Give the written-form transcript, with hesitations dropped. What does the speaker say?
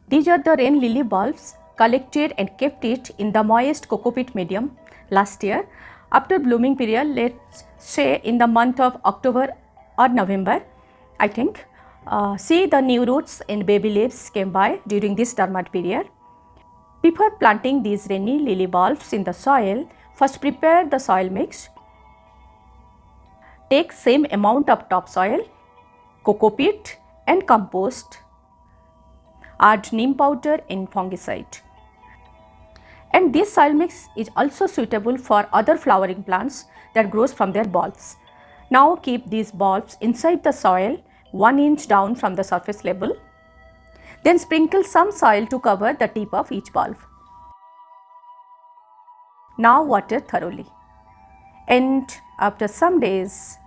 These are the rain lily bulbs collected and kept it in the moist cocoa-peat medium last year. After blooming period, let's say in the month of October or November, I think, see the new roots and baby leaves came by during this dormant period. Before planting these rainy lily bulbs in the soil, first prepare the soil mix. Take same amount of topsoil, cocoa peat and compost. Add neem powder and fungicide. And this soil mix is also suitable for other flowering plants that grows from their bulbs. Now keep these bulbs inside the soil 1 inch down from the surface level. Then sprinkle some soil to cover the tip of each bulb. Now water thoroughly. And after some days,